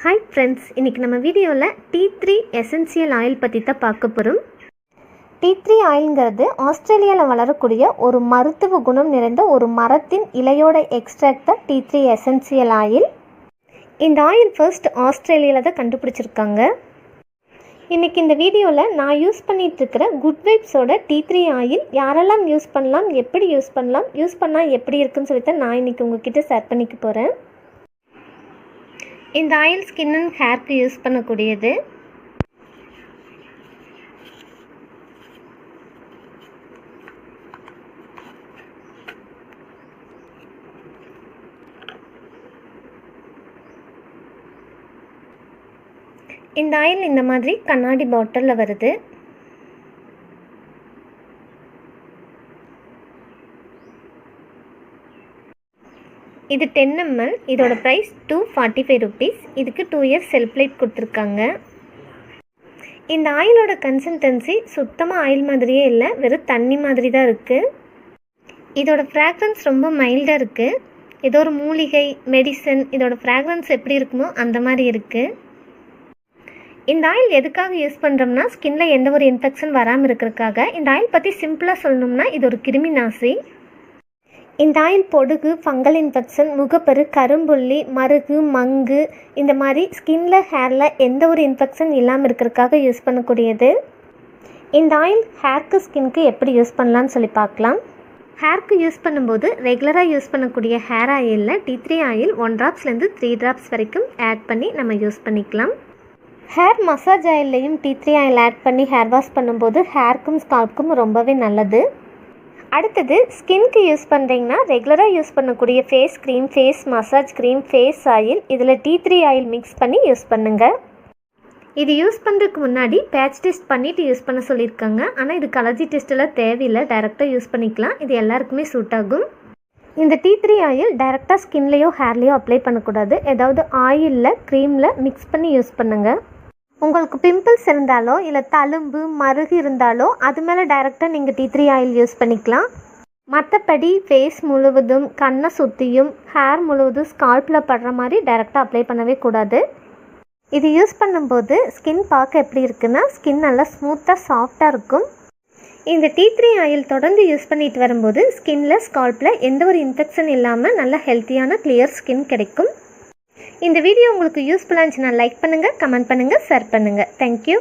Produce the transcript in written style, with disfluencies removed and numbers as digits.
Hi friends, இன்னைக்கு நம்ம வீடியோவில் T3 எசென்சியல் ஆயில் பற்றி தான் பார்க்க போகிறோம். T3 ஆயில்ங்கிறது ஆஸ்திரேலியாவில் வளரக்கூடிய ஒரு மருத்துவ குணம் நிறைந்த ஒரு மரத்தின் இலையோட எக்ஸ்ட்ராக்ட் தான் T3 எசென்சியல் ஆயில். இந்த ஆயில் ஃபர்ஸ்ட் ஆஸ்திரேலியாவில் தான் கண்டுபிடிச்சிருக்காங்க. இன்றைக்கி இந்த வீடியோவில் நான் யூஸ் பண்ணிகிட்ருக்கிற குட் வைப்ஸோட T3 ஆயில் யாரெல்லாம் யூஸ் பண்ணலாம், எப்படி யூஸ் பண்ணலாம், யூஸ் பண்ணால் எப்படி இருக்குன்னு சொல்லிட்டு நான் இன்றைக்கி உங்ககிட்ட ஷேர் பண்ணிக்க போகிறேன். இந்த ஆயில் ஸ்கின் அண்ட் ஹேர்க்கு யூஸ் பண்ணக்கூடியது. இந்த ஆயில் இந்த மாதிரி கண்ணாடி பாட்டிலில் வருது. இது 10 ml. இதோட ப்ரைஸ் 245 rupees. இதுக்கு 2 years செல்ஃப் லைஃப் கொடுத்துருக்காங்க. இந்த ஆயிலோட கன்சிஸ்டன்சி சுத்தமாக ஆயில் மாதிரியே இல்லை, வெறும் தண்ணி மாதிரி தான் இருக்குது. இதோட ஃப்ராக்ரன்ஸ் ரொம்ப மைல்டாக இருக்குது. ஏதோ ஒரு மூலிகை மெடிசன் இதோட ஃப்ராக்ரன்ஸ் எப்படி இருக்குமோ அந்த மாதிரி இருக்குது. இந்த ஆயில் எதுக்காக யூஸ் பண்ணுறோம்னா ஸ்கின்ல எந்த ஒரு இன்ஃபெக்ஷன் வராமல் இருக்கிறதுக்காக. இந்த ஆயில் பற்றி சிம்பிளாக சொல்லணும்னா இது ஒரு கிருமி நாசி. இந்த ஆயில் பொடுகு, ஃபங்கல் இன்ஃபெக்ஷன், முகப்பரு, கரும்புள்ளி, மருகு, மங்கு இந்த மாதிரி ஸ்கின்ல ஹேரில் எந்த ஒரு இன்ஃபெக்ஷன் இல்லாமல் இருக்கிறதுக்காக யூஸ் பண்ணக்கூடியது. இந்த ஆயில் ஹேர்க்கு ஸ்கின்க்கு எப்படி யூஸ் பண்ணலான்னு சொல்லி பார்க்கலாம். ஹேர்க்கு யூஸ் பண்ணும்போது ரெகுலராக யூஸ் பண்ணக்கூடிய ஹேர் ஆயிலில் T3 ஆயில் 1 drops-லேருந்து 3 drops வரைக்கும் ஆட் பண்ணி நம்ம யூஸ் பண்ணிக்கலாம். ஹேர் மசாஜ் ஆயில்லையும் T3 ஆயில் ஆட் பண்ணி ஹேர் வாஷ் பண்ணும்போது ஹேர்க்கும் ஸ்கால்ப்க்கும் ரொம்பவே நல்லது. அடுத்தது ஸ்கின்க்கு யூஸ் பண்ணுறீங்கன்னா ரெகுலராக யூஸ் பண்ணக்கூடிய face cream, face massage cream, face oil இதில் T3 ஆயில் மிக்ஸ் பண்ணி யூஸ் பண்ணுங்கள். இது யூஸ் பண்ணுறதுக்கு முன்னாடி பேட்ச் டெஸ்ட் பண்ணிவிட்டு யூஸ் பண்ண சொல்லியிருக்காங்க. ஆனால் இதுக்கு அலர்ஜி டெஸ்ட்டெல்லாம் தேவையில்லை, டைரெக்டாக யூஸ் பண்ணிக்கலாம். இது எல்லாருக்குமே சூட் ஆகும். இந்த T3 ஆயில் டைரெக்டாக ஸ்கின்லேயோ ஹேர்லேயோ அப்ளை பண்ணக்கூடாது. ஏதாவது ஆயிலில் க்ரீமில் மிக்ஸ் பண்ணி யூஸ் பண்ணுங்கள். உங்களுக்கு பிம்பிள்ஸ் இருந்தாலோ இல்லை தழும்பு மருகு இருந்தாலோ அது மேலே டைரெக்டாக நீங்கள் T3 ஆயில் யூஸ் பண்ணிக்கலாம். மற்றபடி ஃபேஸ் முழுவதும், கண்ணை சுற்றியும், ஹேர் முழுவதும் ஸ்கால்ப்பில் படுற மாதிரி டைரெக்டாக அப்ளை பண்ணவே கூடாது. இது யூஸ் பண்ணும்போது ஸ்கின் பார்க்க எப்படி இருக்குன்னா ஸ்கின் நல்லா ஸ்மூத்தாக சாஃப்டாக இருக்கும். இந்த T3 ஆயில் தொடர்ந்து யூஸ் பண்ணிட்டு வரும்போது ஸ்கின்ல ஸ்கால்ப்பில் எந்த ஒரு இன்ஃபெக்ஷன் இல்லாமல் நல்ல ஹெல்த்தியான கிளியர் ஸ்கின் கிடைக்கும். இந்த வீடியோ உங்களுக்கு யூஸ்ஃபுல்லாக இருந்துச்சுன்னா லைக் பண்ணுங்கள், கமெண்ட் பண்ணுங்கள், ஷேர் பண்ணுங்கள். தேங்க்யூ.